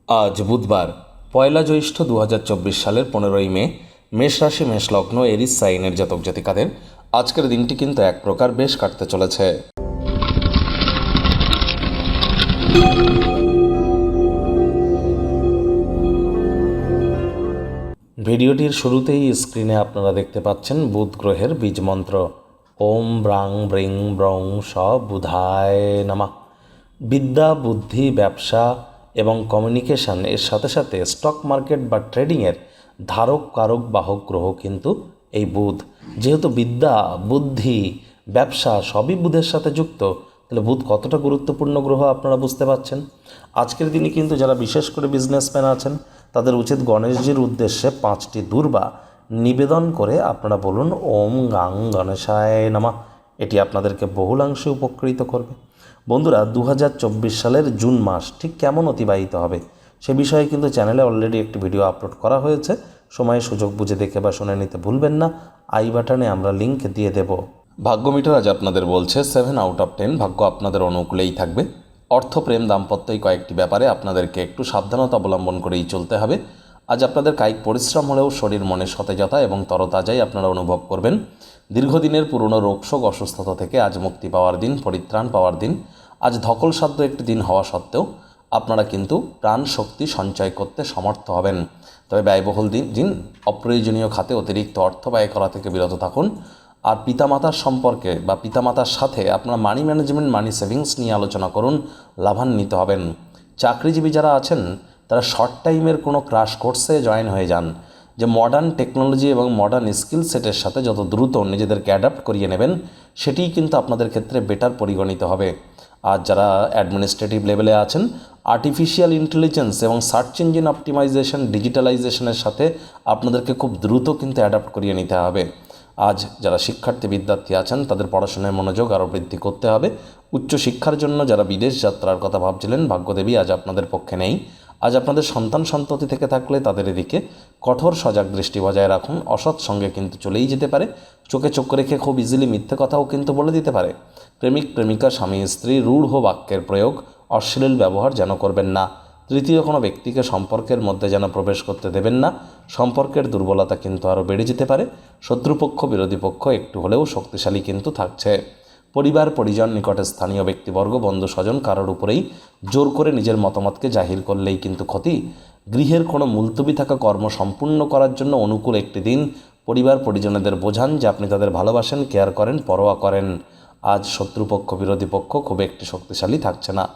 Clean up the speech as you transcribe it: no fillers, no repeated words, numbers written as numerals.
আজ বুধবার পয়লা জ্যৈষ্ঠ 2024 সালের 15ই মে। মেষ রাশি মেষ লগ্ন এরিস সাইনের জাতক জাতিকাদের আজকের দিনটি কিন্তু এক প্রকার বেশ কাটতে চলেছে। ভিডিওটির শুরুতেই স্ক্রিনে আপনারা দেখতে পাচ্ছেন বুধ গ্রহের বীজ মন্ত্র ওম ব্রাং ব্রিং ব্রং স বুধায় নমঃ। বিদ্যা, বুদ্ধি, ব্যবসা এবং কমিউনিকেশন এর সাথে সাথে স্টক মার্কেট বা ট্রেডিংয়ের ধারক কারক বাহক গ্রহ কিন্তু এই বুধ। যেহেতু বিদ্যা, বুদ্ধি, ব্যবসা সবই বুধের সাথে যুক্ত, তাহলে বুধ কতটা গুরুত্বপূর্ণ গ্রহ আপনারা বুঝতে পারছেন। আজকের দিনে কিন্তু যারা বিশেষ করে বিজনেসম্যান আছেন তাদের উচিত গণেশজির উদ্দেশ্যে 5টি দুর্বা নিবেদন করে আপনারা বলুন ওম গাং গণেশায় নমঃ। এটি আপনাদেরকে বহুলাংশে উপকৃত করবে। বন্ধুরা, 2024 সালের জুন মাস ঠিক কেমন অতিবাহিত হবে সে বিষয়ে কিন্তু চ্যানেলে অলরেডি একটি ভিডিও আপলোড করা হয়েছে। সময় সুযোগ বুঝে দেখে বা শুনে নিতে ভুলবেন না। আই বাটনে আমরা লিঙ্ক দিয়ে দেব। ভাগ্য মিটার আজ আপনাদের বলছে 7 আউট অফ 10 ভাগ্য আপনাদের অনুকূলেই থাকবে। অর্থ, প্রেম, দাম্পত্য এই কয়েকটি ব্যাপারে আপনাদেরকে একটু সাবধানতা অবলম্বন করেই চলতে হবে। আজ আপনাদের কায়িক পরিশ্রম হলেও শরীর মনে সতেজতা এবং তরতাজাই আপনারা অনুভব করবেন। দীর্ঘদিনের পুরনো রোগশোক অসুস্থতা থেকে আজ মুক্তি পাওয়ার দিন, পরিত্রাণ পাওয়ার দিন। আজ ধকলসাধ্য একটি দিন হওয়া সত্ত্বেও আপনারা কিন্তু প্রাণ শক্তি সঞ্চয় করতে সমর্থ হবেন। তবে ব্যয়বহুল দিন অপ্রয়োজনীয় খাতে অতিরিক্ত অর্থ ব্যয় করা থেকে বিরত থাকুন। আর পিতামাতার সম্পর্কে বা পিতামাতার সাথে আপনারা মানি ম্যানেজমেন্ট, মানি সেভিংস নিয়ে আলোচনা করুন, লাভান্বিত হবেন। চাকরিজীবী যারা আছেন তারা শর্ট টাইমের কোনো ক্রাশ কোর্সে জয়েন হয়ে যান। যে মডার্ন টেকনোলজি এবং মডার্ন স্কিল সেটের সাথে যত দ্রুত নিজেদেরকে অ্যাডাপ্ট করিয়ে নেবেন সেটিই কিন্তু আপনাদের ক্ষেত্রে বেটার পরিগণিত হবে। আর যারা অ্যাডমিনিস্ট্রেটিভ লেভেলে আছেন, আর্টিফিশিয়াল ইন্টেলিজেন্স এবং সার্চ ইঞ্জিন অপটিমাইজেশন, ডিজিটালাইজেশনের সাথে আপনাদেরকে খুব দ্রুত কিন্তু অ্যাডাপ্ট করিয়ে নিতে হবে। আজ যারা শিক্ষার্থী বিদ্যার্থী আছেন তাদের পড়াশোনায় মনোযোগ আরও বৃদ্ধি করতে হবে। উচ্চশিক্ষার জন্য যারা বিদেশ যাত্রার কথা ভাবছিলেন, ভাগ্যদেবী আজ আপনাদের পক্ষে নেই। আজ আপনাদের সন্তান সন্ততি থেকে থাকলে তাদের এদিকে কঠোর সজাগ দৃষ্টি বজায় রাখুন। অসৎ সঙ্গে কিন্তু চলেই যেতে পারে। চোখে চোখ রেখে খুব ইজিলি মিথ্যে কথাও কিন্তু বলে দিতে পারে। প্রেমিক প্রেমিকা, স্বামী স্ত্রী রূঢ় বাক্যের প্রয়োগ, অশ্লীল ব্যবহার যেন করবেন না। তৃতীয় কোনো ব্যক্তিকে সম্পর্কের মধ্যে যেন প্রবেশ করতে দেবেন না। সম্পর্কের দুর্বলতা কিন্তু আরও বেড়ে যেতে পারে। শত্রুপক্ষ, বিরোধী পক্ষ একটু হলেও শক্তিশালী কিন্তু থাকছে। পরিবার, পরিজন, নিকটে স্থানীয় ব্যক্তিবর্গ, বন্ধু স্বজন কারোর উপরেই জোর করে নিজের মতামতকে জাহির করলেই কিন্তু ক্ষতি। গৃহের কোনো মুলতবি থাকা কর্ম সম্পূর্ণ করার জন্য অনুকূল একটি দিন। পরিবার পরিজনেদের বোঝান যে আপনি তাদের ভালোবাসেন, কেয়ার করেন, পরোয়া করেন। আজ শত্রুপক্ষ, বিরোধী পক্ষ খুব একটি শক্তিশালী থাকছে না।